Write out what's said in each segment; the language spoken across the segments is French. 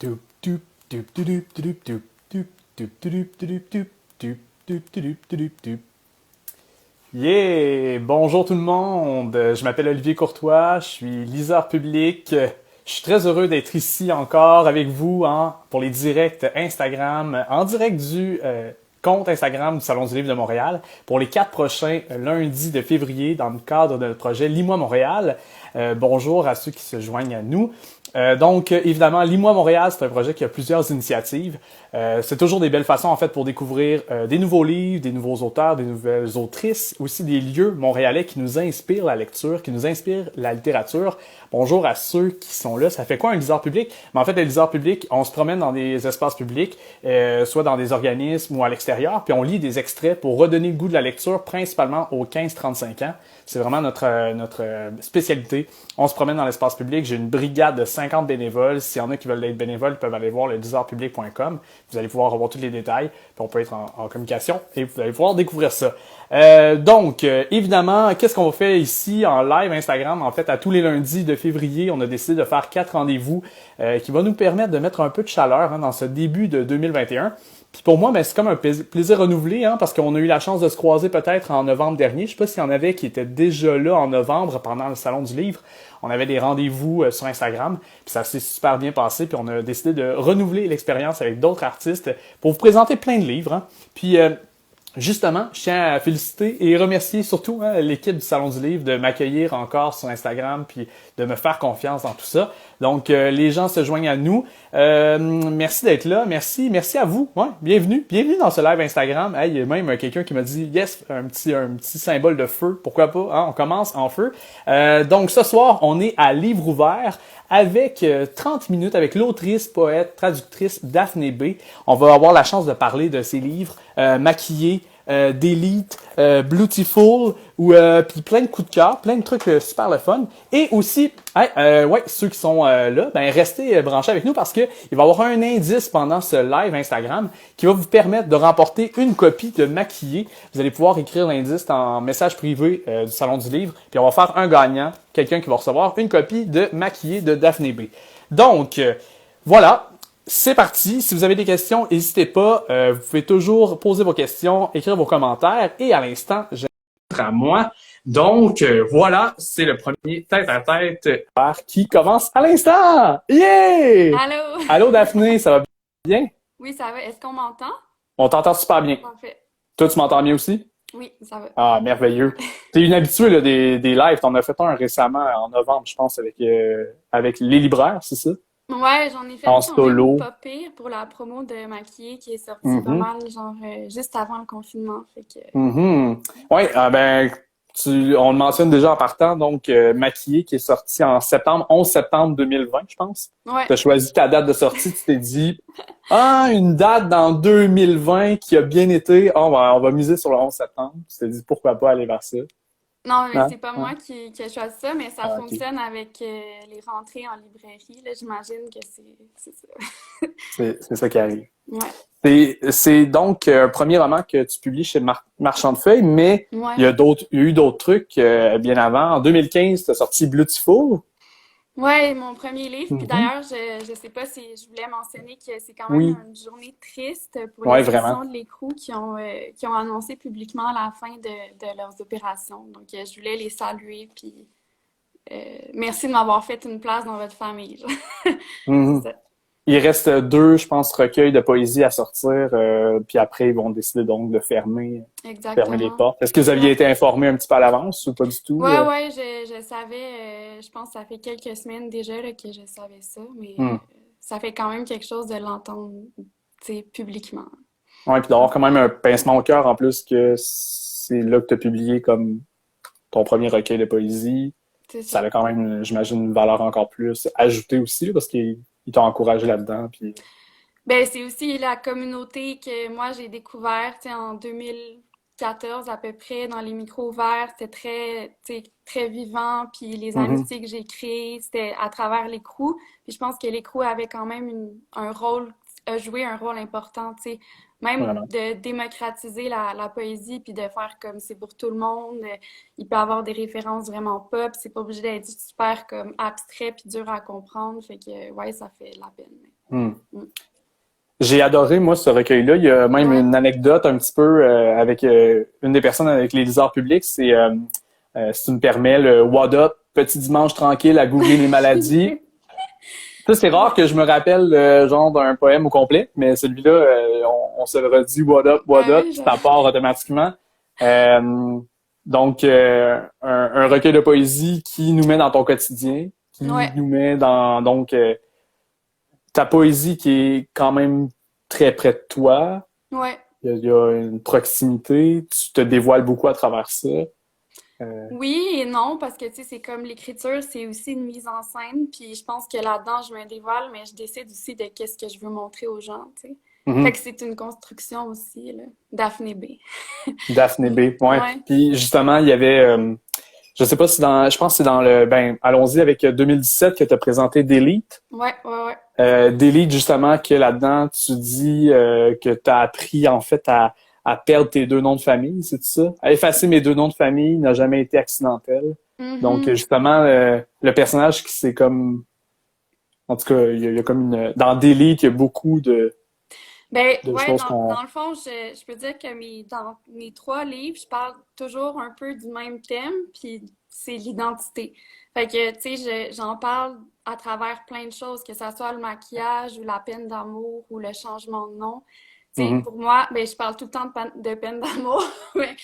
Doop, doop, doop, doop, doop, doop, doop, doop, doop, doop, doop, doop, doop, doop, doop, doop. Yeah! Bonjour tout le monde! Je m'appelle Olivier Courtois, je suis liseur public. Je suis très heureux d'être ici encore avec vous pour les directs Instagram, en direct du compte Instagram du Salon du Livre de Montréal pour les 4 prochains lundis de février dans le cadre de notre projet Lis-moi Montréal. Bonjour à ceux qui se joignent à nous. Évidemment, Lis-moi Montréal, c'est un projet qui a plusieurs initiatives. C'est toujours des belles façons, en fait, pour découvrir des nouveaux livres, des nouveaux auteurs, des nouvelles autrices, aussi des lieux montréalais qui nous inspirent la lecture, qui nous inspirent la littérature. Bonjour à ceux qui sont là. Ça fait quoi un liseur public? Mais en fait, les liseurs publics, on se promène dans des espaces publics, soit dans des organismes ou à l'extérieur, puis on lit des extraits pour redonner le goût de la lecture, principalement aux 15-35 ans. C'est vraiment notre spécialité. On se promène dans l'espace public. J'ai une brigade de 50 bénévoles. S'il y en a qui veulent être bénévoles, ils peuvent aller voir le liseurpublic.com. Vous allez pouvoir revoir tous les détails. Puis on peut être en communication et vous allez pouvoir découvrir ça. Évidemment, qu'est-ce qu'on fait ici en live Instagram? En fait, à tous les lundis de février, on a décidé de faire 4 rendez-vous qui vont nous permettre de mettre un peu de chaleur dans ce début de 2021. Puis pour moi, c'est comme un plaisir renouvelé, parce qu'on a eu la chance de se croiser peut-être en novembre dernier. Je sais pas s'il y en avait qui étaient déjà là en novembre pendant le Salon du Livre. On avait des rendez-vous sur Instagram, puis ça s'est super bien passé. Puis on a décidé de renouveler l'expérience avec d'autres artistes pour vous présenter plein de livres. Puis justement, je tiens à féliciter et remercier surtout l'équipe du Salon du Livre de m'accueillir encore sur Instagram puis de me faire confiance dans tout ça. Donc, les gens se joignent à nous. Merci d'être là. Merci à vous. Ouais, bienvenue dans ce live Instagram. Hey, il y a même quelqu'un qui m'a dit « Yes, un petit symbole de feu. Pourquoi pas? On commence en feu. » Donc, ce soir, on est à livre ouvert avec 30 minutes avec l'autrice, poète, traductrice Daphné B. On va avoir la chance de parler de ses livres Maquillés, d'Élite, Beautiful, ou puis plein de coups de cœur, plein de trucs super le fun. Et aussi, ceux qui sont là, restez branchés avec nous parce que il va y avoir un indice pendant ce live Instagram qui va vous permettre de remporter une copie de Maquillé. Vous allez pouvoir écrire l'indice en message privé du Salon du Livre, puis on va faire un gagnant, quelqu'un qui va recevoir une copie de Maquillé de Daphné B. Donc, voilà. C'est parti. Si vous avez des questions, n'hésitez pas. Vous pouvez toujours poser vos questions, écrire vos commentaires. Et à l'instant, j'ai à moi. Donc, voilà, c'est le premier tête-à-tête qui commence à l'instant. Yeah! Allô? Allô, Daphné, ça va bien? Oui, ça va. Est-ce qu'on m'entend? On t'entend super bien. Parfait. Toi, tu m'entends bien aussi? Oui, ça va. Ah, merveilleux. T'es une habituée là, des lives. T'en as fait un récemment en novembre, je pense, avec les libraires, c'est ça? Ouais, j'en ai fait En quand même solo. pas pire pour la promo de Maquillée qui est sortie pas Mhm. mal, genre juste avant le confinement. Fait que, Mhm. Oui, on le mentionne déjà en partant, donc Maquillé qui est sorti en septembre, 11 septembre 2020, je pense. ouais, Tu as choisi ta date de sortie, tu t'es dit une date dans 2020 qui a bien été, on va miser sur le 11 septembre. Tu t'es dit pourquoi pas aller vers ça. non, mais Hein? c'est pas Hein? moi qui ai choisi ça, mais ça Ah, ok. fonctionne avec les rentrées en librairie. Là, j'imagine que c'est ça. C'est ça qui arrive. Ouais, C'est donc un premier roman que tu publies chez Marchand de Feuilles, mais ouais. il y a eu d'autres trucs bien avant. En 2015, tu as sorti Beautiful. Ouais, mon premier livre. Puis Mhm. d'ailleurs, je sais pas si je voulais mentionner que c'est quand même Oui, une journée triste pour les ouais, vraiment. sections de l'écrou qui ont annoncé publiquement la fin de leurs opérations. Donc, je voulais les saluer. Puis merci de m'avoir fait une place dans votre famille. Genre. Mhm. C'est ça. Il reste deux, je pense, recueils de poésie à sortir, puis après, ils vont décider donc de fermer les Exactement. portes. Est-ce que vous aviez Ouais. été informé un petit peu à l'avance ou pas du tout? Ouais, je savais, je pense que ça fait quelques semaines déjà là, que je savais ça, mais Hmm. ça fait quand même quelque chose de l'entendre, tu sais, publiquement. Ouais, puis d'avoir quand même un pincement au cœur en plus que c'est là que tu as publié comme ton premier recueil de poésie. C'est Ça ça. a quand même, j'imagine, une valeur encore plus ajoutée aussi, là, parce qu'ils t'ont encouragé là-dedans. Puis... Ben, c'est aussi la communauté que moi j'ai découvert, tu sais, en 2014 à peu près, dans les micros ouverts. C'était très, tu sais, très vivant. Puis les Mhm. amitiés que j'ai créées, c'était à travers l'écrou. Puis je pense que l'écrou avait quand même un rôle, a joué un rôle important, tu sais. Même Vraiment. de démocratiser la poésie, puis de faire comme c'est pour tout le monde. Il peut y avoir des références vraiment pop. C'est pas obligé d'être super comme abstrait puis dur à comprendre. Fait que, ouais, ça fait la peine. Hmm. Mm. J'ai adoré, moi, ce recueil-là. Il y a même Ouais. une anecdote un petit peu avec une des personnes avec les liseurs publics. C'est, si tu me permets, le What Up, petit dimanche tranquille à googler les maladies. Ça, c'est rare Ouais. que je me rappelle genre d'un poème au complet, mais celui-là, on se le redit What Ben Up, oui, puis ça part automatiquement. Donc, un recueil de poésie qui nous met dans ton quotidien, qui ouais, nous met dans donc ta poésie qui est quand même très près de toi. ouais. Il y a une proximité, tu te dévoiles beaucoup à travers ça. Oui et non, parce que tu sais, c'est comme l'écriture, c'est aussi une mise en scène, puis je pense que là-dedans, je me dévoile, mais je décide aussi de qu'est-ce que je veux montrer aux gens, tu sais. Fait Mhm. que c'est une construction aussi, là. Daphné B. Daphné Mm. B. Ouais. Ouais, Puis justement, il y avait je sais pas si je pense que c'est dans le, ben, allons-y avec 2017 que tu as présenté Delete. ouais. Delete, justement, que là-dedans, tu dis que tu as appris, en fait, à perdre tes deux noms de famille, c'est ça? À effacer mes deux noms de famille n'a jamais été accidentel. Donc, Mhm. justement, le personnage qui c'est comme, en tout cas, il y a comme dans Delete, il y a beaucoup Ben de ouais, choses qu'on, dans le fond, je peux dire que dans mes trois livres, je parle toujours un peu du même thème, puis c'est l'identité. Fait que, tu sais, j'en parle à travers plein de choses, que ça soit le maquillage ou la peine d'amour ou le changement de nom. Tu sais, Mhm, pour moi, ben je parle tout le temps de peine d'amour, mais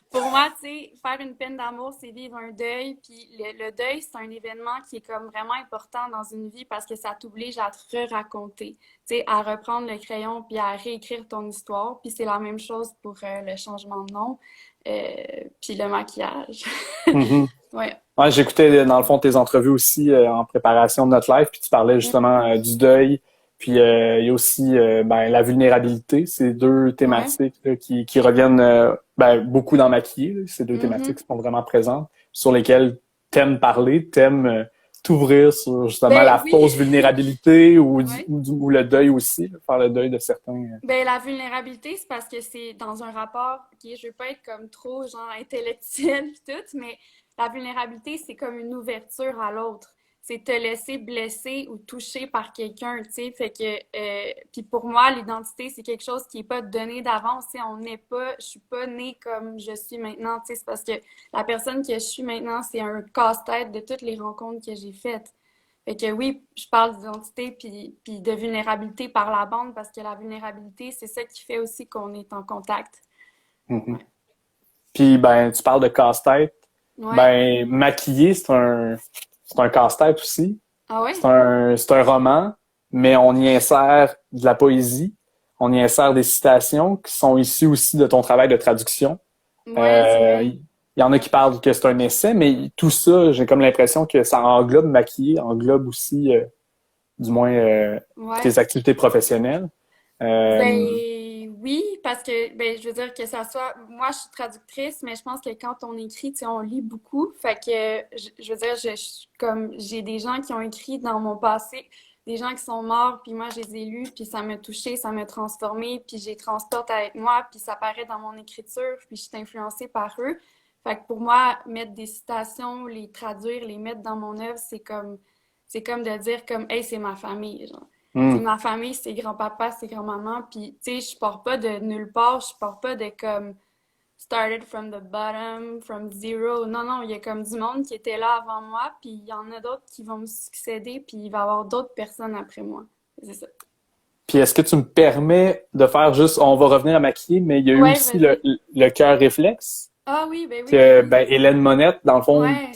pour moi, tu sais, faire une peine d'amour, c'est vivre un deuil. Puis le deuil, c'est un événement qui est comme vraiment important dans une vie parce que ça t'oblige à te re-raconter, tu sais, à reprendre le crayon puis à réécrire ton histoire. Puis c'est la même chose pour le changement de nom, puis le maquillage. mhm. Ouais. Ouais, j'écoutais dans le fond tes entrevues aussi en préparation de notre live, puis tu parlais justement du deuil, puis il y a aussi ben, la vulnérabilité, c'est deux Ouais. thématiques là, qui reviennent ben, beaucoup dans Maquillé, là. Ces deux thématiques Mhm. qui sont vraiment présentes, sur lesquelles t'aimes parler, t'aimes t'ouvrir sur justement Ben la oui. fausse vulnérabilité Ouais. ou le deuil aussi, là, faire le deuil de certains. Ben, la vulnérabilité, c'est parce que c'est dans un rapport, ok, je veux pas être comme trop, genre, intellectuel pis tout, mais la vulnérabilité, c'est comme une ouverture à l'autre. C'est te laisser blesser ou toucher par quelqu'un, tu sais. Fait que, puis pour moi, l'identité, c'est quelque chose qui est pas donné d'avance, tu sais. On n'est pas, je suis pas née comme je suis maintenant, tu sais. C'est parce que la personne que je suis maintenant, c'est un casse-tête de toutes les rencontres que j'ai faites. Fait que oui, je parle d'identité puis de vulnérabilité par la bande parce que la vulnérabilité, c'est ça qui fait aussi qu'on est en contact. Mhm. Ouais. Puis ben tu parles de casse-tête, Ouais. ben Maquillé, c'est un casse-tête aussi. Ah ouais? C'est un roman, mais on y insère de la poésie, on y insère des citations qui sont issues aussi de ton travail de traduction. Ouais, c'est vrai. Il y en a qui parlent que c'est un essai, mais tout ça, j'ai comme l'impression que ça englobe Maquillé, englobe aussi, du moins, Ouais. tes activités professionnelles. Euh, Ben oui, parce que ben je veux dire que ça soit moi je suis traductrice, mais je pense que quand on écrit, tu sais, on lit beaucoup. Fait que je veux dire, comme j'ai des gens qui ont écrit dans mon passé, des gens qui sont morts, puis moi je les ai lus, puis ça m'a touchée, ça m'a transformée, puis j'ai transporte avec moi, puis ça paraît dans mon écriture, puis je suis influencée par eux. Fait que pour moi, mettre des citations, les traduire, les mettre dans mon œuvre, c'est comme de dire comme hey, c'est ma famille, genre. C'est hmm. ma famille, c'est grand-papa, c'est grand-maman. Puis, tu sais, je pars pas de nulle part. Je pars pas de comme started from the bottom, from zero. Non, non, il y a comme du monde qui était là avant moi. Puis, il y en a d'autres qui vont me succéder. Puis, il va y avoir d'autres personnes après moi. C'est ça. Puis est-ce que tu me permets de faire juste, on va revenir à Maquillé, mais il y a eu Ouais, aussi vas-y. le cœur réflexe. Ah oui, ben oui, ben Que oui. ben, Hélène Monette, dans le fond, Ouais,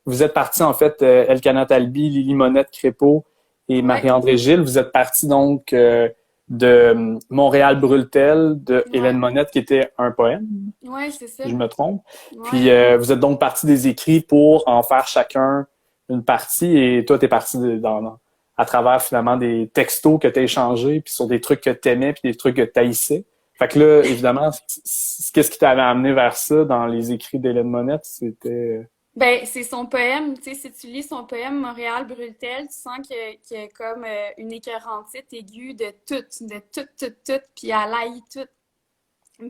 vous êtes partis en fait, Elkanah Talbi, Lily Monette Crépeau et ouais, Marie-André Gilles. Vous êtes partis donc de Montréal Brûle-t-elle de Hélène ouais. Monette qui était un poème, Ouais, c'est si ça. je me trompe. Ouais. Puis vous êtes donc partis des écrits pour en faire chacun une partie et toi t'es parti à travers finalement des textos que t'as échangés puis sur des trucs que t'aimais puis des trucs que t'haïssais. Fait que là, évidemment, qu'est-ce qui t'avait amené vers ça dans les écrits d'Hélène Monette? C'était... Ben, c'est son poème, tu sais, si tu lis son poème Montréal brûle-t-elle, tu sens qu'il y a comme une écœurantite aiguë de tout, puis elle haït tout,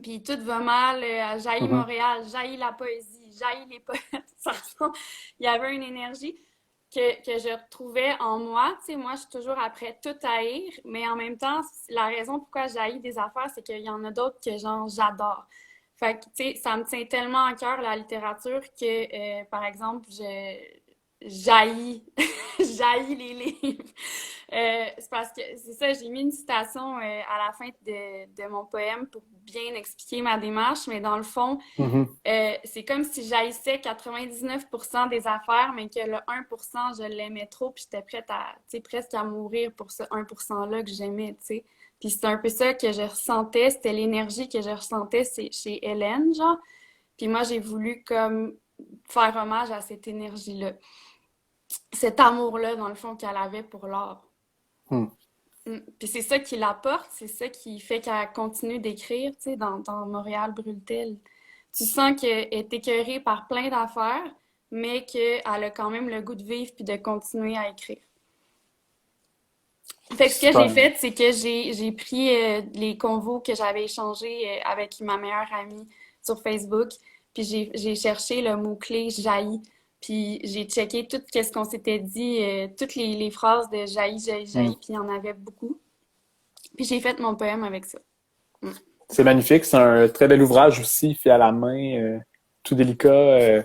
puis tout va mal, elle jaillit Mhm. Montréal, jaillit la poésie, jaillit les poètes, ça ressemble- il y avait une énergie. que je retrouvais en moi. Tu sais, moi, je suis toujours après tout haïr, mais en même temps, la raison pourquoi j'haïs des affaires, c'est qu'il y en a d'autres que, genre, j'adore. Fait que, tu sais, ça me tient tellement à cœur, la littérature, que, par exemple, j'haïs, j'haïs les livres. C'est parce que, c'est ça, j'ai mis une citation à la fin de mon poème pour bien expliquer ma démarche, mais dans le fond, Mhm. c'est comme si j'haïssais 99% des affaires, mais que le 1%, je l'aimais trop, puis j'étais prête à, tu sais, presque à mourir pour ce 1%-là que j'aimais, tu sais. Puis c'est un peu ça que je ressentais, c'était l'énergie que je ressentais chez Hélène, genre. Puis moi, j'ai voulu comme faire hommage à cette énergie-là, cet amour-là, dans le fond, qu'elle avait pour l'art. Hmm. Puis c'est ça qui l'apporte, c'est ça qui fait qu'elle continue d'écrire, tu sais, dans Montréal brûle-t-elle. Tu sens qu'elle est écœurée par plein d'affaires, mais qu'elle a quand même le goût de vivre puis de continuer à écrire. Fait que ce que j'ai Super. fait, c'est que j'ai pris les convos que j'avais échangés avec ma meilleure amie sur Facebook, puis j'ai cherché le mot-clé jaillit, puis j'ai checké tout ce qu'on s'était dit, toutes les phrases de jaillit, jaillit, Hmm. jaillit, puis il y en avait beaucoup. Puis j'ai fait mon poème avec ça. Mm. C'est magnifique. C'est un très bel ouvrage aussi, fait à la main, tout délicat.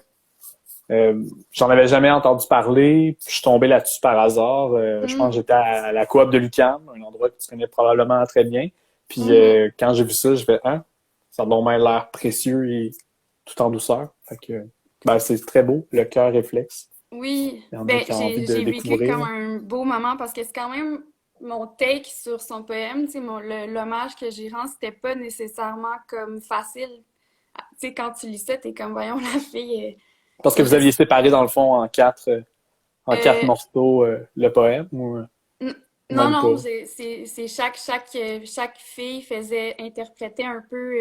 J'en avais jamais entendu parler. Puis je suis tombé là-dessus par hasard. Je pense que Mm. j'étais à la coop de l'UQAM, un endroit que tu connais probablement très bien. Puis Mhm. quand j'ai vu ça, je fais hein, ça a vraiment l'air précieux et tout en douceur. Fait que ben, c'est très beau, le cœur réflexe. Oui, Il y en a ben qui ont envie de j'ai vécu découvrir. comme un beau moment parce que c'est quand même mon take sur son poème, tu sais, l'hommage que j'y rends, c'était pas nécessairement comme facile. Tu sais, quand tu lis ça, t'es comme, voyons, la fille Parce que est vous aviez juste... séparé dans le fond en quatre euh, morceaux le poème n- ou non, même non, pas. c'est chaque fille faisait interpréter un peu,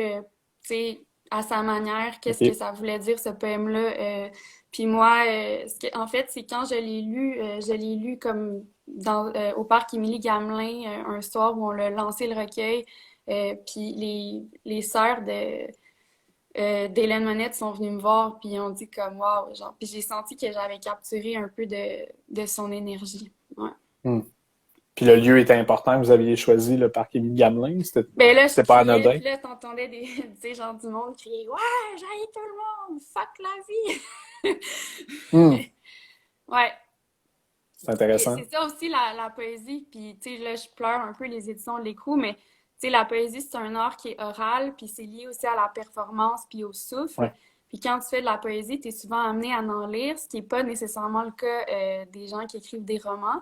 tu sais, à sa manière, qu'est-ce que OK. ça voulait dire ce poème-là. Puis moi, en fait, c'est quand je l'ai lu comme au parc Émilie Gamelin un soir où on l'a lancé le recueil. Puis les sœurs d'Hélène Monette sont venues me voir, puis ont dit comme wow, genre. Puis j'ai senti que j'avais capturé un peu de son énergie. Ouais. Hmm. Puis le lieu était important. Vous aviez choisi le parc Émile Gamelin. Ben là, je C'était pas criais, anodin. puis là, t'entendais tu sais, genre du monde crier ouais, j'haïs tout le monde, fuck la vie. Hmm. Ouais. C'est Puis intéressant. c'est ça aussi la poésie. Puis tu sais, là, je pleure un peu les éditions de l'écrou, mais tu sais, la poésie, c'est un art qui est oral, puis c'est lié aussi à la performance, puis au souffle. Ouais. Puis quand tu fais de la poésie, tu es souvent amené à en lire, ce qui n'est pas nécessairement le cas des gens qui écrivent des romans.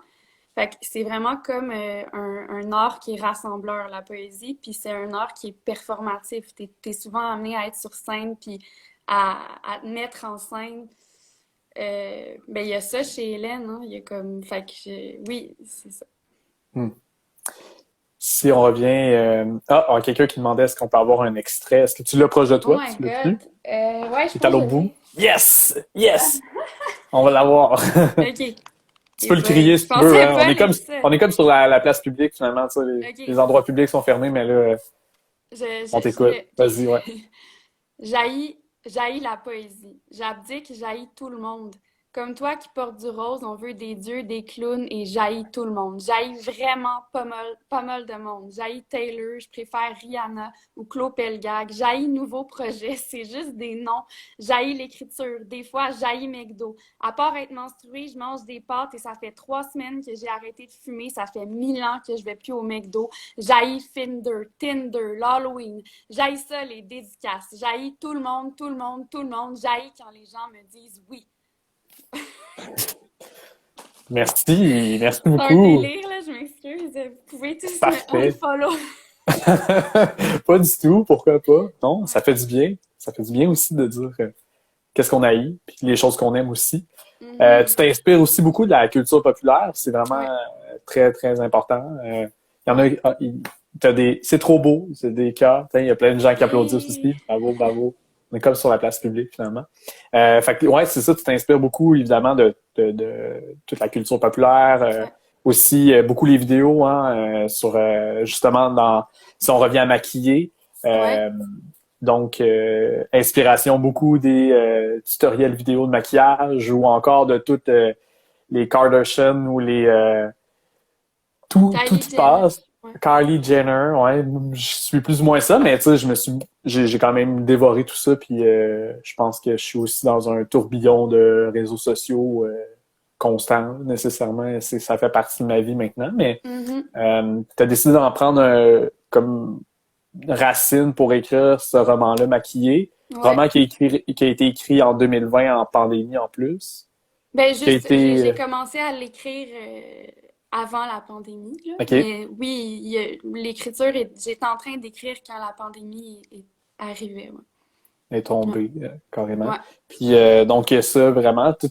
Fait que c'est vraiment comme un art qui est rassembleur, la poésie, puis c'est un art qui est performatif. T'es souvent amené à être sur scène, puis à te mettre en scène. Ben, il y a ça chez Hélène, hein. Il y a comme. Fait que oui, c'est ça. Hmm. Si on revient... quelqu'un qui demandait est-ce qu'on peut avoir un extrait. Est-ce que tu l'as proche de Oh toi? my Tu l'as-tu? God. Ouais, je Il est à pense que l'autre je bout. l'ai. Yes! Yes! On va l'avoir. Ok. Tu Et peux le ben, crier je si tu veux. pensais Hein. pas lire ça. On est comme sur la place publique, finalement. Tu sais, les Ok. endroits publics sont fermés, mais là, on Je t'écoute. l'ai. Vas-y, ouais. Ok. J'haïs la poésie. J'abdique, j'haïs tout le monde. Comme toi qui portes du rose, on veut des dieux, des clowns et j'haïs tout le monde. J'haïs vraiment pas mal de monde. J'haïs Taylor, je préfère Rihanna ou Claude Pelgag. J'haïs Nouveau Projet, c'est juste des noms. J'haïs l'écriture. Des fois, j'haïs McDo. À part être menstruée, je mange des pâtes et ça fait 3 semaines que j'ai arrêté de fumer. Ça fait 1000 ans que je vais plus au McDo. J'haïs Finder, Tinder, l'Halloween. J'haïs ça, les dédicaces. J'haïs tout le monde, tout le monde, tout le monde. J'haïs quand les gens me disent oui. Merci. Merci C'est un beaucoup. délire, là, je m'excuse. Vous pouvez tous me Parfait. unfollow. Pas du tout, pourquoi pas? Non, ça Ouais. fait du bien. Ça fait du bien aussi de dire qu'est-ce qu'on haït, puis les choses qu'on aime aussi. Tu Mhm. t'inspires aussi beaucoup de la culture populaire. C'est vraiment Ouais. très, très important. Il y en a, c'est trop beau, c'est des cas. Il y a plein de gens qui applaudissent Oui. aussi. Bravo, bravo. On est comme sur la place publique, finalement. Fait que, ouais, c'est ça, tu t'inspires beaucoup, évidemment, de toute la culture populaire. Ouais. Aussi, beaucoup les vidéos, hein, sur, justement, si on revient à maquiller. Ouais. Euh, donc, inspiration beaucoup des tutoriels vidéo de maquillage ou encore de toutes les Kardashian ou tout Kylie y Jenner. passe. Ouais. Kylie Jenner, ouais, je suis plus ou moins ça, mais tu sais, j'ai quand même dévoré tout ça, puis je pense que je suis aussi dans un tourbillon de réseaux sociaux constant, nécessairement. Ça fait partie de ma vie maintenant, mais Mhm. tu as décidé d'en prendre comme racine pour écrire ce roman-là, Maquillé. Ouais. Roman qui a été écrit en 2020 en pandémie en plus, Ben qui a juste, été... j'ai commencé à l'écrire avant la pandémie, là. OK, Mais oui, l'écriture, j'étais en train d'écrire quand la pandémie est arrivée. est Ouais. tombé, carrément. Ouais. Puis donc, il y a ça, vraiment, tout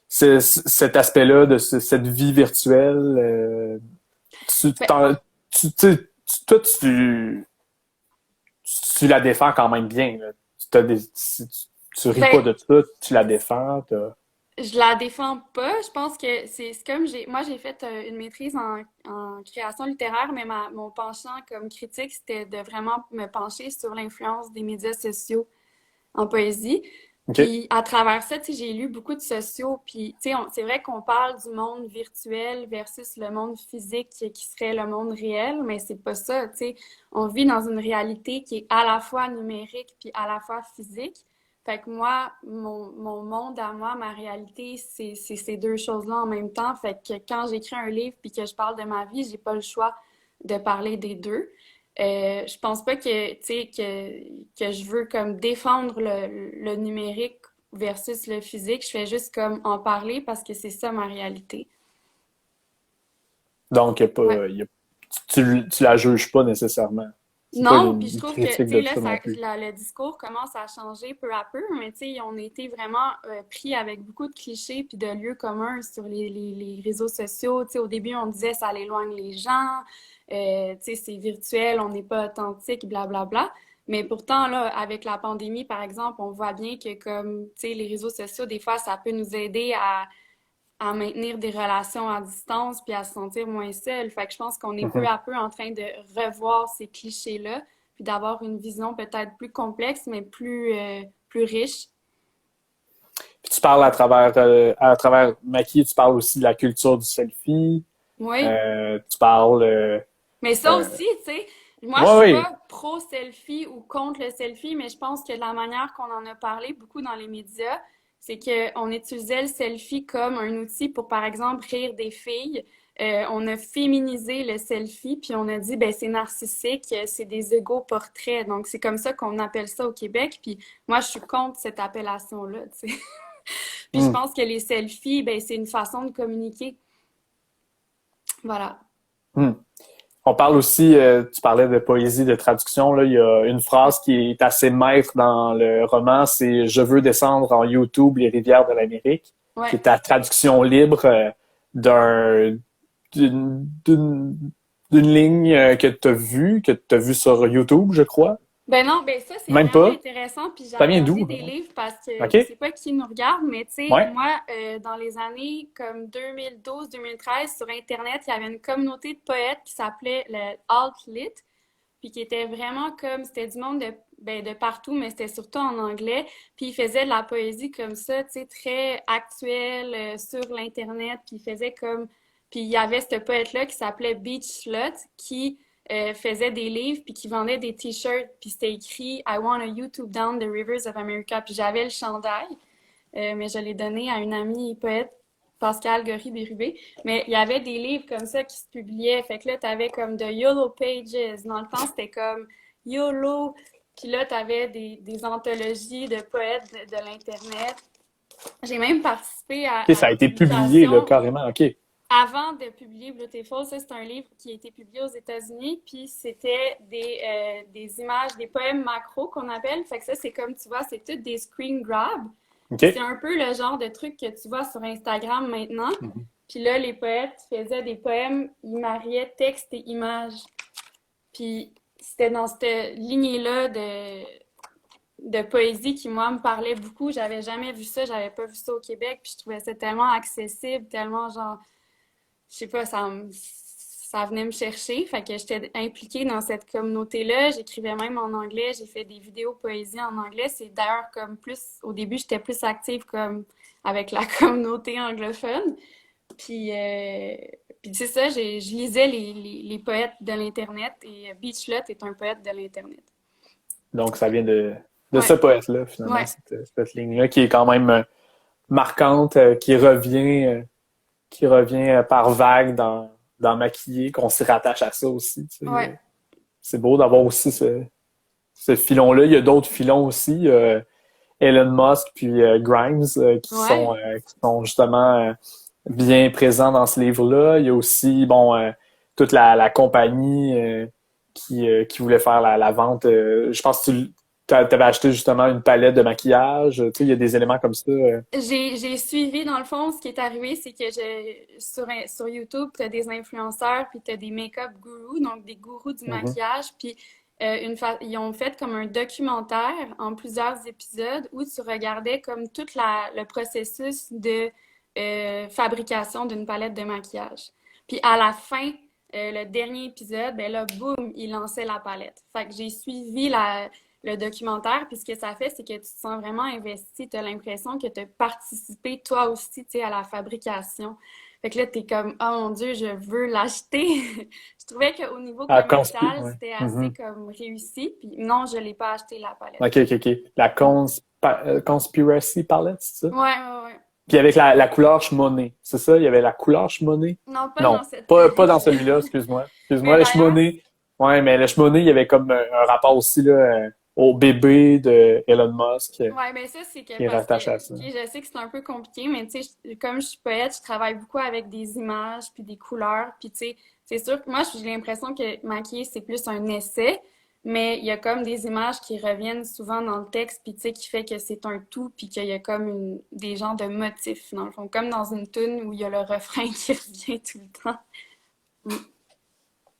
cet aspect-là de cette vie virtuelle. Tu, Ben, t'en- tu, tu, sais, toi, tu la défends quand même bien. Là. Tu ris pas ben, de ça, tu la défends. je la défends pas. Je pense que c'est comme moi j'ai fait une maîtrise en création littéraire, mais mon penchant comme critique, c'était de vraiment me pencher sur l'influence des médias sociaux en poésie. OK. Puis à travers ça, tu sais, j'ai lu beaucoup de sociaux. Puis tu sais, c'est vrai qu'on parle du monde virtuel versus le monde physique qui serait le monde réel, mais c'est pas ça. Tu sais, on vit dans une réalité qui est à la fois numérique puis à la fois physique. Fait que moi, mon monde à moi, ma réalité, c'est ces deux choses-là en même temps. Fait que quand j'écris un livre puis que je parle de ma vie, j'ai pas le choix de parler des deux. Je pense pas que, tu sais, que je veux comme défendre le numérique versus le physique. Je fais juste comme en parler parce que c'est ça ma réalité. Donc, Ouais. tu la juges pas nécessairement. C'est pas Non, puis je une trouve que, critique tu sais, de là, ça non plus. le discours commence à changer peu à peu, mais tu sais, on a été vraiment pris avec beaucoup de clichés puis de lieux communs sur les réseaux sociaux. Tu sais, au début, on disait ça l'éloigne les gens, tu sais, c'est virtuel, on n'est pas authentique, blablabla. Mais pourtant, là, avec la pandémie, par exemple, on voit bien que comme, tu sais, les réseaux sociaux, des fois, ça peut nous aider à maintenir des relations à distance puis à se sentir moins seul. Fait que je pense qu'on est peu Mhm. à peu en train de revoir ces clichés-là puis d'avoir une vision peut-être plus complexe mais plus riche. Puis tu parles à travers Maki, tu parles aussi de la culture du selfie. Oui, Tu parles. mais ça Euh, aussi, tu sais, moi je ouais, suis oui. pas pro selfie ou contre le selfie, mais je pense que la manière qu'on en a parlé beaucoup dans les médias, c'est qu'on utilisait le selfie comme un outil pour, par exemple, rire des filles. On a féminisé le selfie, puis on a dit, ben c'est narcissique, c'est des égaux portraits. Donc, c'est comme ça qu'on appelle ça au Québec. Puis moi, je suis contre cette appellation-là, tu sais. Puis je Hmm. pense que les selfies, ben c'est une façon de communiquer. Voilà. Hmm. On parle aussi, tu parlais de poésie, de traduction. Là, il y a une Ouais. phrase qui est assez maître dans le roman, c'est Je veux descendre en YouTube les rivières de l'Amérique, qui Ouais. est ta traduction libre d'un d'une d'une ligne que tu as vue sur YouTube, je crois. Ben non, ben ça, c'est Même vraiment pas. intéressant. Puis j'ai Ça vient regardé d'où? des livres parce que je OK? sais pas qui nous regarde, mais tu sais, Ouais. moi, dans les années comme 2012-2013, sur Internet, il y avait une communauté de poètes qui s'appelait le Alt-Lit, puis qui était vraiment comme, c'était du monde de partout, mais c'était surtout en anglais. Puis ils faisaient de la poésie comme ça, tu sais, très actuelle sur l'Internet. Puis ils faisaient comme, puis il y avait ce poète-là qui s'appelait Beach Slut, qui faisait des livres puis qui vendait des t-shirts puis c'était écrit I want to YouTube down the rivers of America puis j'avais le chandail mais je l'ai donné à une amie poète Pascal Gorry-Bérubé mais il y avait des livres comme ça qui se publiaient fait que là t'avais comme de YOLO Pages dans le temps c'était comme YOLO puis là t'avais des anthologies de poètes de l'internet j'ai même participé OK, à ça a la été publié, là, publication carrément. OK. avant de publier Beautiful, ça c'est un livre qui a été publié aux États-Unis, puis c'était des images, des poèmes macro qu'on appelle. Fait que ça, c'est comme tu vois, c'est tout des screen grabs. Puis c'est OK. un peu le genre de truc que tu vois sur Instagram maintenant. Mhm. Puis là, les poètes faisaient des poèmes, ils mariaient texte et images. Puis c'était dans cette lignée-là de poésie qui, moi, me parlait beaucoup. J'avais jamais vu ça, j'avais pas vu ça au Québec, puis je trouvais ça tellement accessible, tellement genre je sais pas, ça venait me chercher. Fait que j'étais impliquée dans cette communauté-là. J'écrivais même en anglais. J'ai fait des vidéos poésie en anglais. C'est d'ailleurs comme plus, au début, j'étais plus active comme avec la communauté anglophone. Puis, puis c'est ça, je lisais les poètes de l'Internet et Beachlot est un poète de l'Internet. Donc, ça vient de ce Ouais, poète-là, finalement, ouais, cette ligne-là, qui est quand même marquante, qui revient par vague dans Maquillé, qu'on s'y rattache à ça aussi. Tu sais. ouais, C'est beau d'avoir aussi ce filon-là. Il y a d'autres filons aussi, Elon Musk puis Grimes, ouais. qui sont justement bien présents dans ce livre-là. Il y a aussi, bon, toute la compagnie qui voulait faire la vente. Je pense que tu avais acheté justement une palette de maquillage. Tu sais, il y a des éléments comme ça. J'ai suivi, dans le fond, ce qui est arrivé, c'est que sur YouTube, tu as des influenceurs, puis tu as des make-up gurus, donc des gourous du Mhm. maquillage, puis ils ont fait comme un documentaire en plusieurs épisodes où tu regardais comme tout le processus de fabrication d'une palette de maquillage. Puis à la fin, le dernier épisode, ben là, boum, ils lançaient la palette. Fait que j'ai suivi le documentaire, puis ce que ça fait, c'est que tu te sens vraiment investi, tu as l'impression que tu as participé toi aussi, tu sais, à la fabrication. Fait que là, t'es comme, oh mon Dieu, je veux l'acheter. Je trouvais qu'au niveau Ah, commercial, ouais. c'était assez Mhm. comme réussi, puis non, je l'ai pas acheté la palette. OK, OK, OK. La Conspiracy Palette, c'est ça? Ouais, ouais, ouais. Puis avec la couleur Shmoné, c'est ça? Il y avait la couleur Shmoné? Non, pas Non, dans cette pas dans palette-là. celui-là, excuse-moi. Mais Excuse-moi, le d'ailleurs, Shmoné. Ouais, mais le Shmoné, il y avait comme un rapport aussi là, au bébé de Elon Musk ouais, ben ça, c'est que qui est parce que, rattaché à ça. ok, je sais que c'est un peu compliqué, mais tu sais, comme je suis poète, je travaille beaucoup avec des images puis des couleurs, puis tu sais, c'est sûr que moi, j'ai l'impression que maquiller, c'est plus un essai, mais il y a comme des images qui reviennent souvent dans le texte, puis tu sais, qui fait que c'est un tout, puis qu'il y a comme des genres de motifs, dans le fond, comme dans une tune où il y a le refrain qui revient tout le temps. Mm.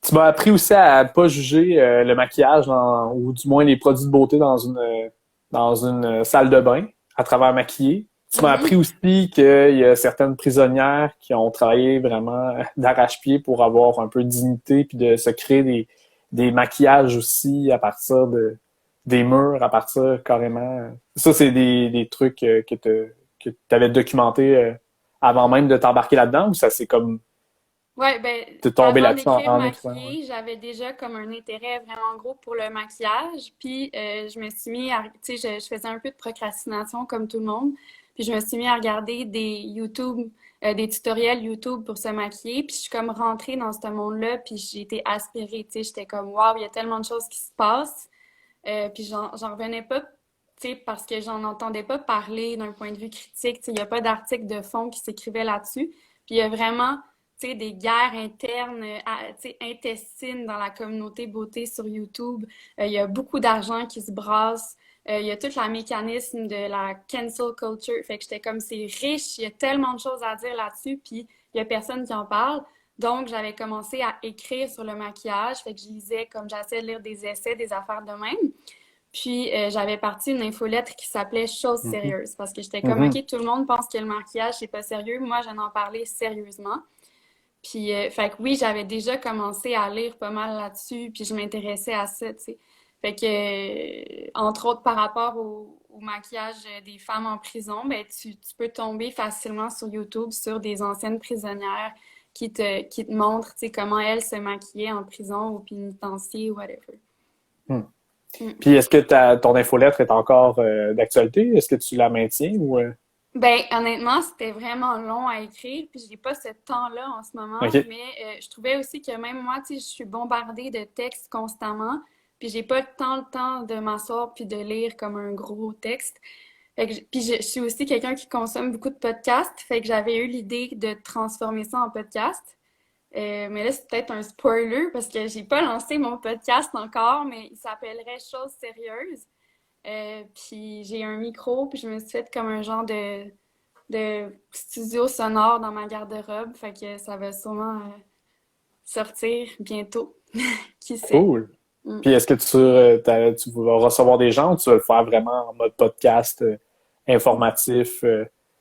Tu m'as appris aussi à pas juger le maquillage ou du moins les produits de beauté dans une salle de bain à travers maquiller. Tu m'as appris Mhm. aussi qu'il y a certaines prisonnières qui ont travaillé vraiment d'arrache-pied pour avoir un peu de dignité puis de se créer des maquillages aussi à partir des murs, à partir carrément. Ça, c'est des trucs que tu avais documentés avant même de t'embarquer là-dedans ou ça c'est comme Ouais, ben, t'es tombé avant là-dessus d'écrire en écrivant, ouais. maquiller, j'avais déjà comme un intérêt vraiment gros pour le maquillage. Puis, je me suis mis à, tu sais, je faisais un peu de procrastination comme tout le monde. Puis, je me suis mis à regarder des tutoriels YouTube pour se maquiller. Puis, je suis comme rentrée dans ce monde-là. Puis, j'ai été aspirée, tu sais, j'étais comme, waouh, il y a tellement de choses qui se passent. Puis, j'en revenais pas, tu sais, parce que j'en entendais pas parler d'un point de vue critique. Tu sais, il n'y a pas d'article de fond qui s'écrivait là-dessus. Puis, il y a vraiment tu sais, des guerres internes, tu sais, intestines dans la communauté beauté sur YouTube. Il y a beaucoup d'argent qui se brasse. Il y a tout le mécanisme de la cancel culture. Fait que j'étais comme, c'est riche, il y a tellement de choses à dire là-dessus, puis il y a personne qui en parle. Donc, j'avais commencé à écrire sur le maquillage. Fait que je lisais, comme j'essayais de lire des essais, des affaires de même. Puis, j'avais parti une infolettre qui s'appelait Choses Mhm. sérieuses parce que j'étais comme, Mhm. OK, tout le monde pense que le maquillage, c'est pas sérieux. Moi, j'en en parlais sérieusement. Puis, fait que oui, j'avais déjà commencé à lire pas mal là-dessus, puis je m'intéressais à ça, tu sais. Fait que, entre autres, par rapport au maquillage des femmes en prison, ben, tu peux tomber facilement sur YouTube sur des anciennes prisonnières qui te montrent, tu sais, comment elles se maquillaient en prison, au pénitencier, whatever. Hmm. Mm. Puis est-ce que ton infolettre est encore d'actualité? Est-ce que tu la maintiens ou Ben, honnêtement, c'était vraiment long à écrire, puis j'ai pas ce temps-là en ce moment, OK. mais je trouvais aussi que même moi, tu sais, je suis bombardée de textes constamment, puis j'ai pas tant le temps de m'asseoir puis de lire comme un gros texte. Fait que, puis je suis aussi quelqu'un qui consomme beaucoup de podcasts, fait que j'avais eu l'idée de transformer ça en podcast. Mais là, c'est peut-être un spoiler parce que j'ai pas lancé mon podcast encore, mais il s'appellerait Choses sérieuses. Puis j'ai un micro, puis je me suis fait comme un genre de studio sonore dans ma garde-robe. Fait que ça va sûrement sortir bientôt. Qui sait? Cool. Mm. Puis est-ce que tu vas recevoir des gens ou tu vas le faire vraiment en mode podcast informatif,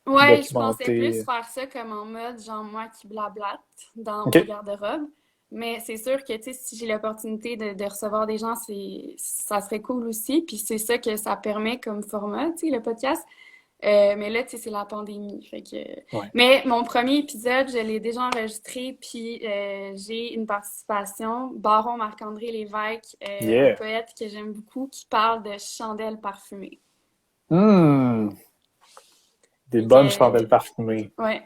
Ouais, je pensais plus documenté? faire ça comme en mode genre moi qui blablate dans mon OK. garde-robe. Mais c'est sûr que, tu sais, si j'ai l'opportunité de recevoir des gens, ça serait cool aussi. Puis c'est ça que ça permet comme format, tu sais, le podcast. Mais là, tu sais, c'est la pandémie. Fait que... Ouais. Mais mon premier épisode, je l'ai déjà enregistré, puis j'ai une participation, Baron Marc-André Lévesque, un Yeah. poète que j'aime beaucoup, qui parle de chandelles parfumées. Hum, des Fait bonnes que, chandelles parfumées. ouais.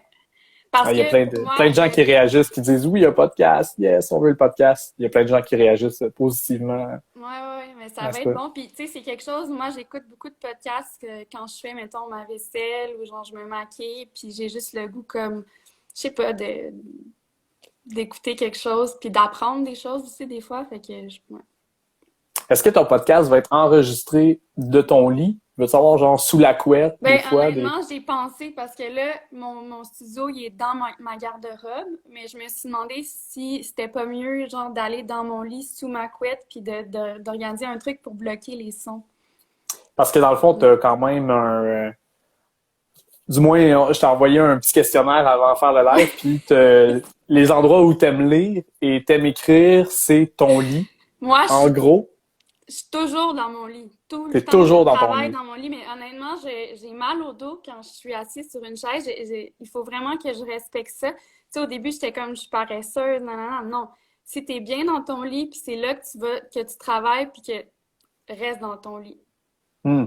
Ah, Parce il y a que pour plein moi, de gens qui réagissent, qui disent oui, il y a un podcast, yes, on veut le podcast. Il y a plein de gens qui réagissent positivement ouais, mais ça à va être ça. bon. Puis, tu sais, c'est quelque chose, moi, j'écoute beaucoup de podcasts quand je fais, mettons, ma vaisselle ou genre je me maquille, puis j'ai juste le goût comme, je sais pas, d'écouter quelque chose, puis d'apprendre des choses aussi des fois. Fait que, ouais. Est-ce que ton podcast va être enregistré de ton lit? Veux-tu savoir, genre, sous la couette, des Ben, fois? honnêtement, j'ai pensé parce que là, mon studio, il est dans ma garde-robe, mais je me suis demandé si c'était pas mieux, genre, d'aller dans mon lit sous ma couette puis d'organiser un truc pour bloquer les sons. Parce que dans le fond, tu as quand même du moins, je t'ai envoyé un petit questionnaire avant de faire le live, puis les endroits où t'aimes lire et t'aimes écrire, c'est ton lit, Moi, en gros. je suis toujours dans mon lit. Tout le T'es temps, je toujours dans ton travaille lit. dans mon lit, mais honnêtement, j'ai mal au dos quand je suis assise sur une chaise. Il faut vraiment que je respecte ça. Tu sais, au début, j'étais comme, je suis paresseuse, non. Non. Si t'es bien dans ton lit, puis c'est là que que tu travailles, puis que reste dans ton lit. Hmm.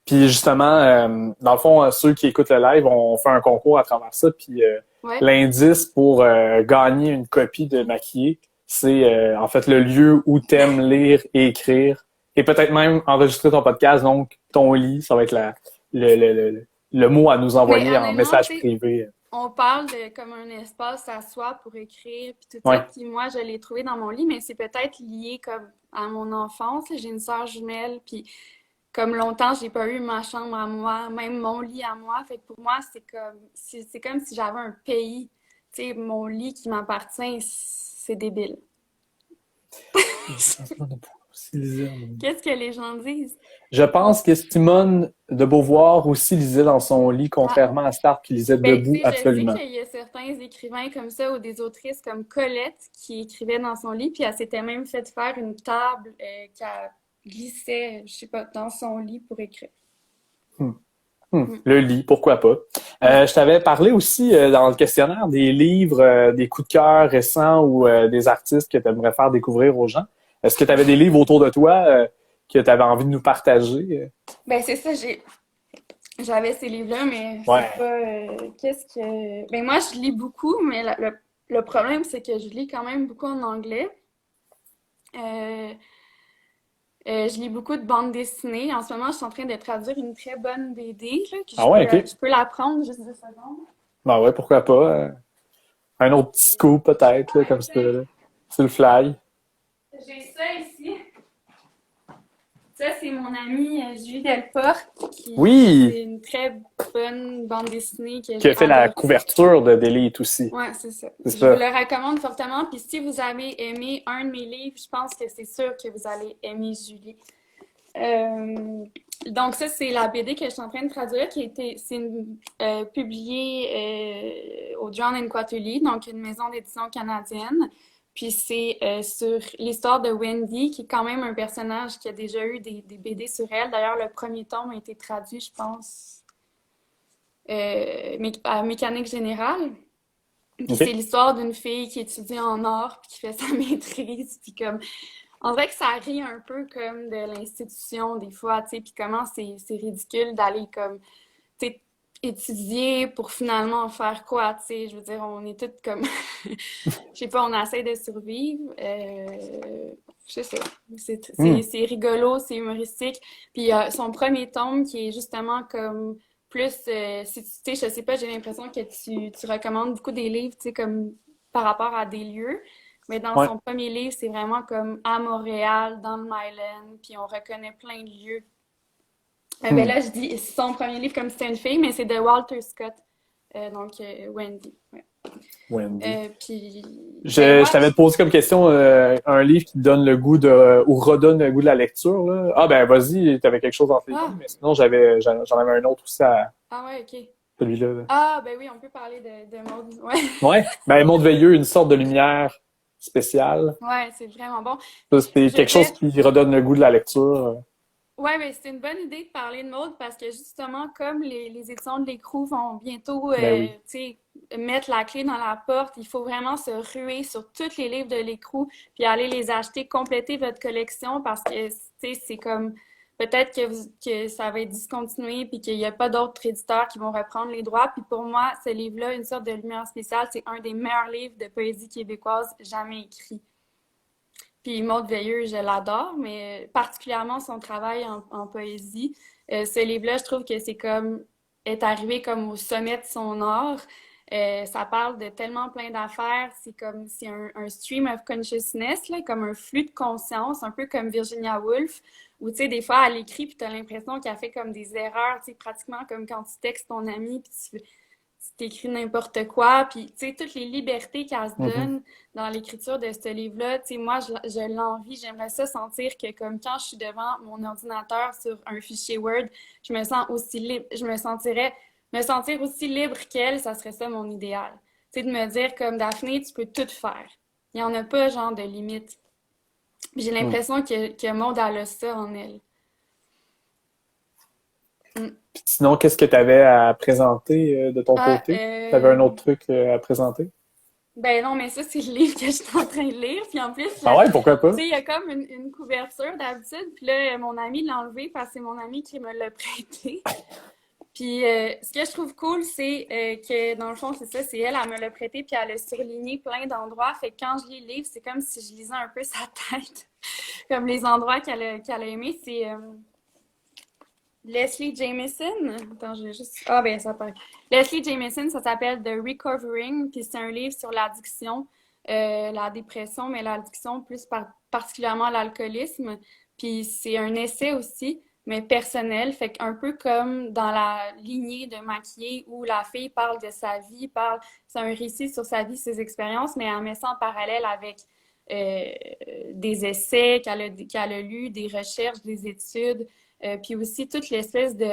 Puis justement, dans le fond, ceux qui écoutent le live, on fait un concours à travers ça. Puis Ouais. l'indice pour gagner une copie de Maquillé, c'est en fait le lieu où t'aimes lire et écrire. Et peut-être même enregistrer ton podcast. Donc, ton lit, ça va être le mot à nous Mais envoyer en honnêtement, message tu sais, privé. on parle de comme un espace à soi pour écrire, puis tout ça. Ouais. Puis moi, je l'ai trouvé dans mon lit, mais c'est peut-être lié comme à mon enfance. J'ai une sœur jumelle, puis comme longtemps, j'ai pas eu ma chambre à moi, même mon lit à moi. Fait que pour moi, c'est comme si j'avais un pays. Tu sais, mon lit qui m'appartient, c'est débile. Qu'est-ce que les gens disent? Je pense que Simone de Beauvoir aussi lisait dans son lit, Ah, contrairement à Stark qui lisait ben, tu debout sais, je sais absolument. qu'il y a certains écrivains comme ça ou des autrices comme Colette qui écrivaient dans son lit, puis elle s'était même fait faire une table qu'elle glissait, je sais pas, dans son lit pour écrire. Hmm. Mm. Le lit, pourquoi pas. Je t'avais parlé aussi dans le questionnaire des livres, des coups de cœur récents ou des artistes que tu aimerais faire découvrir aux gens. Est-ce que tu avais des livres autour de toi que tu avais envie de nous partager? Ben, c'est ça, j'avais ces livres-là, mais Ouais. c'est pas. Qu'est-ce que. Ben, moi, je lis beaucoup, mais le problème, c'est que je lis quand même beaucoup en anglais. Euh, je lis beaucoup de bandes dessinées. En ce moment, je suis en train de traduire une très bonne BD, là, que Ah ouais, ok. je peux la prendre juste 2 secondes. Ben ouais, pourquoi pas. Un autre petit scoop peut-être, là, comme ça, là, sur le fly. J'ai ça ici. Ça, c'est mon amie Julie Delporte, Oui, c'est une très bonne bande dessinée que qui a j'ai fait la adorée. couverture de d'Élite aussi. Ouais, c'est ça. C'est Je ça. vous le recommande fortement. Puis si vous avez aimé un de mes livres, je pense que c'est sûr que vous allez aimer Julie. Donc ça, c'est la BD que je suis en train de traduire, publiée au Drown and Quarterly, donc une maison d'édition canadienne. Puis c'est sur l'histoire de Wendy, qui est quand même un personnage qui a déjà eu des BD sur elle. D'ailleurs, le premier tome a été traduit, je pense, à Mécanique Générale. Puis c'est Ok. l'histoire d'une fille qui étudie en art, puis qui fait sa maîtrise, puis comme... On dirait que ça rit un peu comme de l'institution des fois, tu sais, puis comment c'est ridicule d'aller comme, tu sais, étudier pour finalement faire quoi, tu sais, je veux dire, on est toutes comme, je sais pas, on essaie de survivre, je sais ça, Hmm. c'est rigolo, c'est humoristique, puis son premier tome qui est justement comme plus, si tu sais, je sais pas, j'ai l'impression que tu recommandes beaucoup des livres, tu sais, comme par rapport à des lieux. Mais dans Ouais. son premier livre, c'est vraiment comme à Montréal, dans le Myland, puis on reconnaît plein de lieux. Ben Hmm. là, je dis son premier livre comme si c'était une fille, mais c'est de Walter Scott, donc Wendy. Ouais. Wendy. Puis, Je, ben moi, je t'avais posé comme question un livre qui te donne le goût de ou redonne le goût de la lecture, là. Ah ben vas-y, t'avais quelque chose dans tes mains, mais sinon j'en avais un autre aussi à ouais, ok. celui-là. Là. Ah, ben oui, on peut parler de Maud. Ouais. Ouais. Ben Maud Veilleux, une sorte de lumière spécial. Ouais, c'est vraiment bon. Ça, c'est Je quelque chose vais qui redonne le goût de la lecture. Ouais, mais c'est une bonne idée de parler de mode parce que justement, comme les éditions de l'Écrou vont bientôt Ben oui. tu sais, mettre la clé dans la porte, il faut vraiment se ruer sur tous les livres de l'Écrou puis aller les acheter, compléter votre collection parce que tu sais, c'est comme peut-être que ça va être discontinué puis qu'il n'y a pas d'autres éditeurs qui vont reprendre les droits. Puis pour moi, ce livre-là, Une sorte de lumière spéciale, c'est un des meilleurs livres de poésie québécoise jamais écrit. Puis Maude Veilleux, je l'adore, mais particulièrement son travail en poésie. Ce livre-là, je trouve que c'est comme est arrivé comme au sommet de son art. Ça parle de tellement plein d'affaires. C'est un stream of consciousness, là, comme un flux de conscience, un peu comme Virginia Woolf, où tu sais, des fois, elle écrit, puis tu as l'impression qu'elle fait comme des erreurs, tu sais, pratiquement comme quand tu textes ton ami, puis tu t'écris n'importe quoi, puis tu sais, toutes les libertés qu'elle se Mhm. donne dans l'écriture de ce livre-là, tu sais, moi, je l'envie, j'aimerais ça sentir que comme quand je suis devant mon ordinateur sur un fichier Word, je me sens aussi libre, me sentir aussi libre qu'elle, ça serait ça mon idéal. Tu sais, de me dire comme Daphné, tu peux tout faire. Il n'y en a pas genre de limite. Puis j'ai Hmm. l'impression que Maud, elle a ça en elle. Mm. Puis sinon, qu'est-ce que tu avais à présenter de ton Ah, côté? Tu avais un autre truc à présenter? ben non, mais ça, c'est le livre que je suis en train de lire. Puis en plus, Ah ouais, pourquoi tu pas? sais, il y a comme une couverture d'habitude. Puis là, mon ami l'a enlevé parce que c'est mon ami qui me l'a prêté. Puis ce que je trouve cool, c'est que dans le fond, c'est ça, c'est elle, elle me l'a prêté, puis elle a surligné plein d'endroits. Fait que quand je lis le livre, c'est comme si je lisais un peu sa tête. Comme les endroits qu'elle a aimés. C'est Leslie Jamison. Attends, je vais juste. Ah, ben, ça paraît. Leslie Jamison, ça s'appelle The Recovering, puis c'est un livre sur l'addiction, la dépression, mais l'addiction plus particulièrement l'alcoolisme. Puis c'est un essai aussi, mais personnel. Fait qu'un peu comme dans la lignée de Maquillée où la fille parle de sa vie, c'est un récit sur sa vie, ses expériences, mais en mettant en parallèle avec euh, des essais qu'elle a lus, des recherches, des études. Puis aussi toute l'espèce de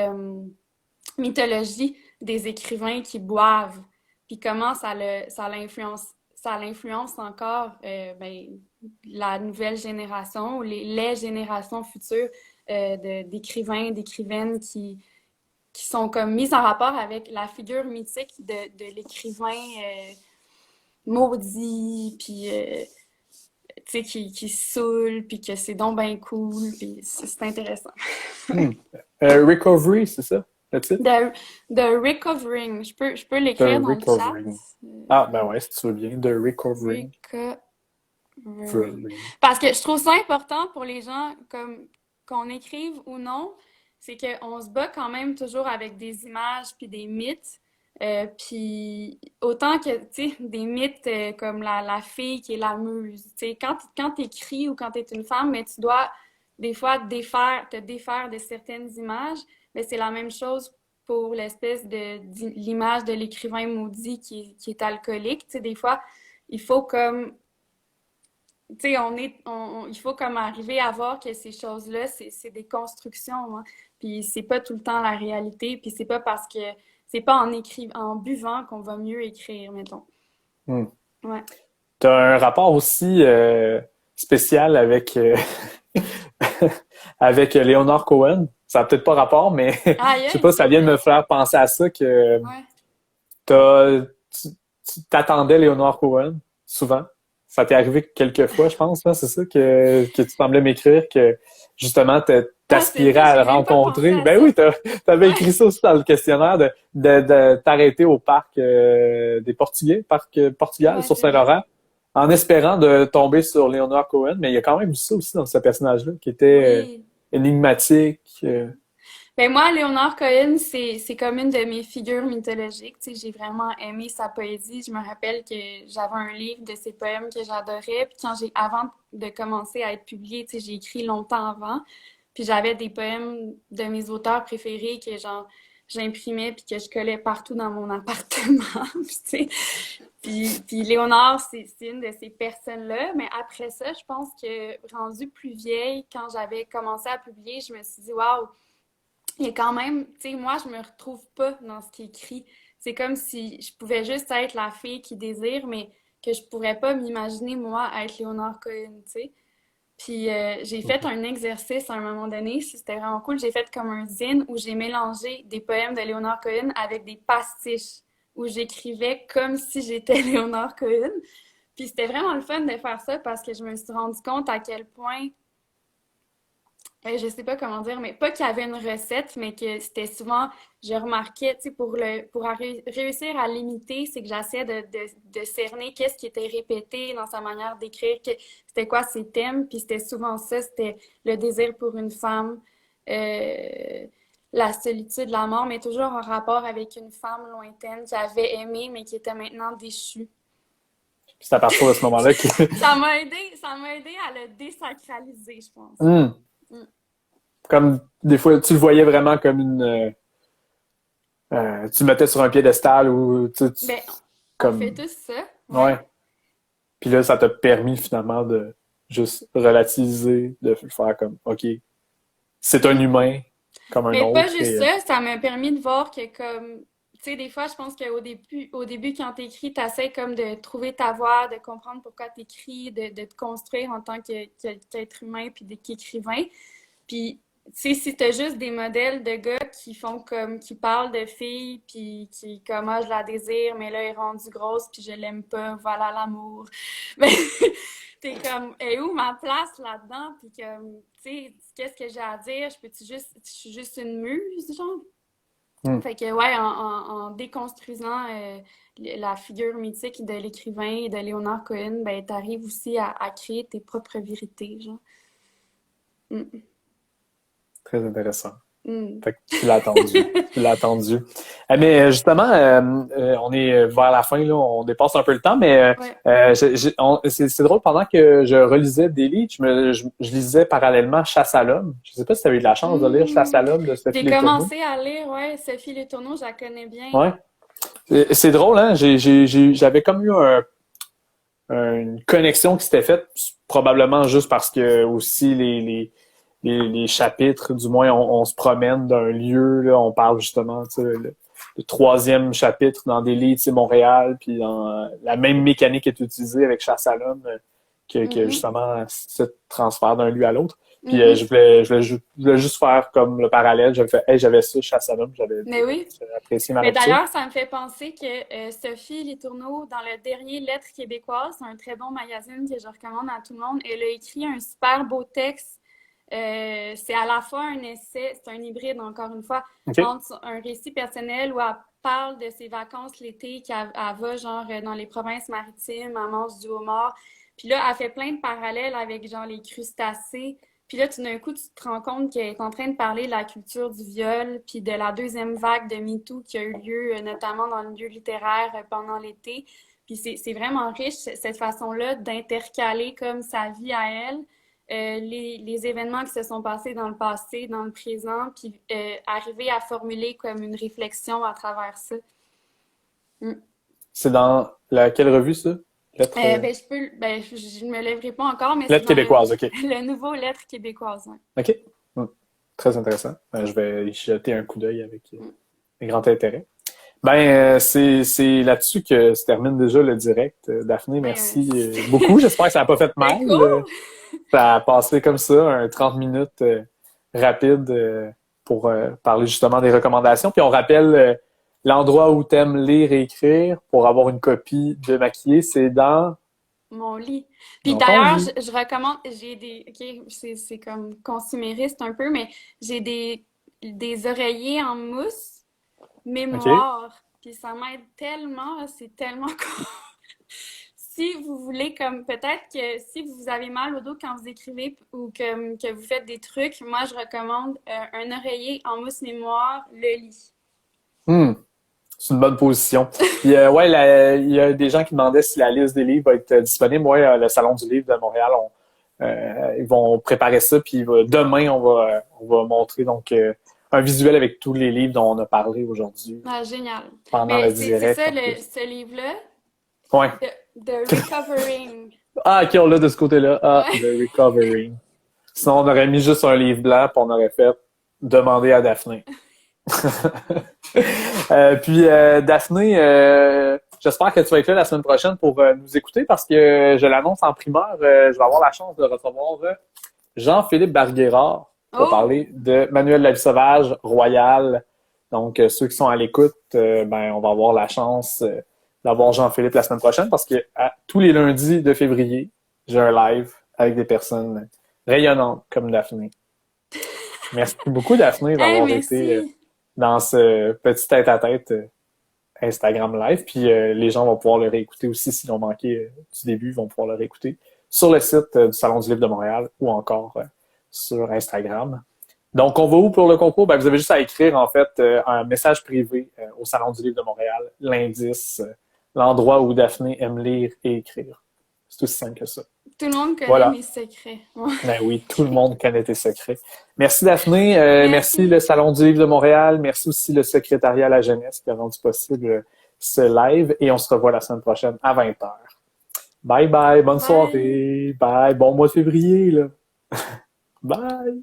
mythologie des écrivains qui boivent, puis comment ça l'influence encore ben, la nouvelle génération ou les générations futures d'écrivains, d'écrivaines qui sont comme mises en rapport avec la figure mythique de l'écrivain maudit, puis tu sais, qui saoule, puis que c'est donc bien cool, puis c'est intéressant. Hmm. Recovery, c'est ça, le titre? The, the Recovering. Je peux The l'écrire dans le chat. Recovering. Ah, ben ouais, si tu veux bien. The Recovering. Recovering. Recovering. Parce que je trouve ça important pour les gens, comme qu'on écrive ou non, c'est qu'on se bat quand même toujours avec des images puis des mythes. Puis autant que, tu sais, des mythes comme la fille qui est la muse. Tu sais, quand t'écris ou quand t'es une femme, mais tu dois des fois te défaire de certaines images. Mais c'est la même chose pour l'espèce l'image de l'écrivain maudit qui est alcoolique. Tu sais, des fois, il faut comme tu sais, il faut comme arriver à voir que ces choses-là, c'est des constructions, hein. Puis c'est pas tout le temps la réalité, puis c'est pas parce que c'est pas en buvant qu'on va mieux écrire, mettons. Hmm. Ouais. T'as un rapport aussi spécial avec avec Leonard Cohen. Ça n'a peut-être pas rapport, mais Aïe, je sais aïe, pas, ça vient de me faire penser à ça que ouais. t'as, tu t'attendais Leonard Cohen souvent. Ça t'est arrivé quelques fois, je pense, là, c'est ça que tu semblais m'écrire que justement Ah, c'est t'aspirais vrai, à j'ai le même pas pensé rencontrer. à Ben ça. oui, t'avais Ouais. écrit ça aussi dans le questionnaire de t'arrêter au parc des Portugais, parc Portugal Ouais, sur c'est vrai. Saint-Laurent, en espérant de tomber sur Leonard Cohen. Mais il y a quand même eu ça aussi dans ce personnage-là qui était Oui. énigmatique. Ben moi, Léonard Cohen, c'est comme une de mes figures mythologiques. Tu sais, j'ai vraiment aimé sa poésie. Je me rappelle que j'avais un livre de ses poèmes que j'adorais. Puis avant de commencer à être publié, tu sais, j'ai écrit longtemps avant. Puis j'avais des poèmes de mes auteurs préférés que genre j'imprimais puis que je collais partout dans mon appartement. Puis, tu sais, puis Léonard, c'est une de ces personnes-là. Mais après ça, je pense que rendu plus vieille, quand j'avais commencé à publier, je me suis dit, waouh, il y a quand même, tu sais, moi, je me retrouve pas dans ce qui est écrit. C'est comme si je pouvais juste être la fille qui désire, mais que je pourrais pas m'imaginer, moi, être Léonard Cohen, tu sais. Puis j'ai fait un exercice à un moment donné, c'était vraiment cool. J'ai fait comme un zine où j'ai mélangé des poèmes de Léonard Cohen avec des pastiches, où j'écrivais comme si j'étais Léonard Cohen. Puis c'était vraiment le fun de faire ça parce que je me suis rendu compte à quel point, je sais pas comment dire, mais pas qu'il y avait une recette, mais que c'était souvent, je remarquais, tu sais, réussir à l'imiter, c'est que j'essayais de cerner qu'est-ce qui était répété dans sa manière d'écrire, c'était quoi ses thèmes, puis c'était souvent ça, c'était le désir pour une femme, la solitude, la mort, mais toujours en rapport avec une femme lointaine que j'avais aimée, mais qui était maintenant déchue. C'est à partir de ce moment-là que... Ça m'a aidé à le désacraliser, je pense. Comme des fois, tu le voyais vraiment comme une... tu le mettais sur un piédestal ou... Ben, comme... on fait tous ça. Ouais. Puis là, ça t'a permis finalement de juste relativiser, de faire comme, OK, c'est un humain comme un Mais autre. pas juste ça, ça m'a permis de voir que comme... Tu sais, des fois, je pense qu'au début, quand t'écris, t'essaies comme de trouver ta voix, de comprendre pourquoi t'écris, de te construire en tant qu'être humain puis qu'écrivain. Puis, tu sais, si t'as juste des modèles de gars qui font comme, qui parlent de filles, puis qui, comme, ah, je la désire, mais là, elle est rendue grosse, puis je l'aime pas, voilà l'amour. Ben, t'es comme, et où ma place là-dedans? Puis comme, tu sais, qu'est-ce que j'ai à dire? Je suis juste une muse, genre? Fait que, ouais, en déconstruisant la figure mythique de l'écrivain et de Léonard Cohen, ben, t'arrives aussi à créer tes propres vérités, genre. Très intéressant. Fait que tu l'as attendu. Tu l'as attendu. Mais justement, on est vers la fin, là, on dépasse un peu le temps, mais c'est drôle, pendant que je relisais des livres, je lisais parallèlement Chasse à l'homme. Je sais pas si tu avais eu de la chance de lire Chasse à l'homme de Sophie J'ai Letourneau. commencé à lire, ouais, Sophie Letourneau, je la connais bien. Ouais. C'est drôle, hein? J'avais comme eu une connexion qui s'était faite, probablement juste parce que aussi les chapitres, du moins, on se promène d'un lieu, là, on parle justement, tu sais, le troisième chapitre dans des livres, c'est Montréal, puis dans la même mécanique est utilisée avec Chasse à l'homme, que justement ce transfert d'un lieu à l'autre. Puis je voulais juste faire comme le parallèle. J'avais fait, hey, j'avais ça, Chasse à l'homme, j'avais apprécié ma lecture. Mais d'ailleurs, ça me fait penser que Sophie Letourneau, dans le dernier Lettres québécoises, c'est un très bon magazine que je recommande à tout le monde, elle a écrit un super beau texte. C'est à la fois un essai, c'est un hybride encore une fois, entre un récit personnel où elle parle de ses vacances l'été, qu'elle va genre dans les provinces maritimes, elle mange du homard. Puis là, elle fait plein de parallèles avec genre les crustacés. Puis là, tout d'un coup, tu te rends compte qu'elle est en train de parler de la culture du viol, puis de la deuxième vague de MeToo qui a eu lieu notamment dans le milieu littéraire pendant l'été. Puis c'est vraiment riche, cette façon-là d'intercaler comme sa vie à elle. Les événements qui se sont passés dans le passé, dans le présent, puis arriver à formuler comme une réflexion à travers ça. C'est dans quelle revue, ça? Lettres... je ne me lèverai pas encore, mais Lettres québécoises, OK. Le nouveau Lettres québécoises, ouais. OK. Très intéressant. Je vais y jeter un coup d'œil avec grand intérêt. C'est là-dessus que se termine déjà le direct. Daphné, merci beaucoup. J'espère que ça n'a pas fait mal. Cool. Ça a passé comme ça, un 30 minutes rapide pour parler justement des recommandations. Puis on rappelle l'endroit où tu aimes lire et écrire pour avoir une copie de Maquillée, c'est dans... Mon lit. Puis d'ailleurs, je recommande, j'ai des... OK, c'est comme consumériste un peu, mais j'ai des oreillers en mousse mémoire. Puis ça m'aide tellement, c'est tellement cool. Si vous voulez, comme peut-être que si vous avez mal au dos quand vous écrivez ou que vous faites des trucs, moi je recommande un oreiller en mousse mémoire, le lit. C'est une bonne position. Puis il y a des gens qui demandaient si la liste des livres va être disponible. Ouais, le Salon du livre de Montréal, ils vont préparer ça. Puis demain, on va montrer donc un visuel avec tous les livres dont on a parlé aujourd'hui. Ah, génial. Pendant le direct. C'est ça, ce livre-là? Ouais. The Recovering. Ah, OK, on l'a de ce côté-là. Ah, The Recovering. Sinon, on aurait mis juste un livre blanc, puis on aurait fait demander à Daphné. Puis Daphné, J'espère que tu vas être là la semaine prochaine pour nous écouter parce que je l'annonce en primeur. Je vais avoir la chance de recevoir Jean-Philippe Barguérard pour Oh! parler de Manuel de la vie sauvage, Royal. Donc, ceux qui sont à l'écoute, ben, on va avoir la chance d'avoir Jean-Philippe la semaine prochaine parce que tous les lundis de février, j'ai un live avec des personnes rayonnantes comme Daphné. Merci beaucoup, Daphné, Hey, d'avoir été merci! dans ce petit tête-à-tête Instagram Live. Puis les gens vont pouvoir le réécouter aussi s'ils ont manqué du début, ils vont pouvoir le réécouter sur le site du Salon du Livre de Montréal ou encore sur Instagram. Donc, on va où pour le concours? Ben, vous avez juste à écrire, en fait, un message privé au Salon du Livre de Montréal, l'indice, l'endroit où Daphné aime lire et écrire. C'est aussi simple que ça. Tout le monde connaît Voilà. mes secrets. Ouais. Ben oui, tout le monde connaît tes secrets. Merci Daphné, Merci. merci le Salon du Livre de Montréal, merci aussi le secrétariat à la jeunesse qui a rendu possible ce live et on se revoit la semaine prochaine à 20h. Bye bye, bonne Bye. soirée, bye, bon mois de février là. Bye.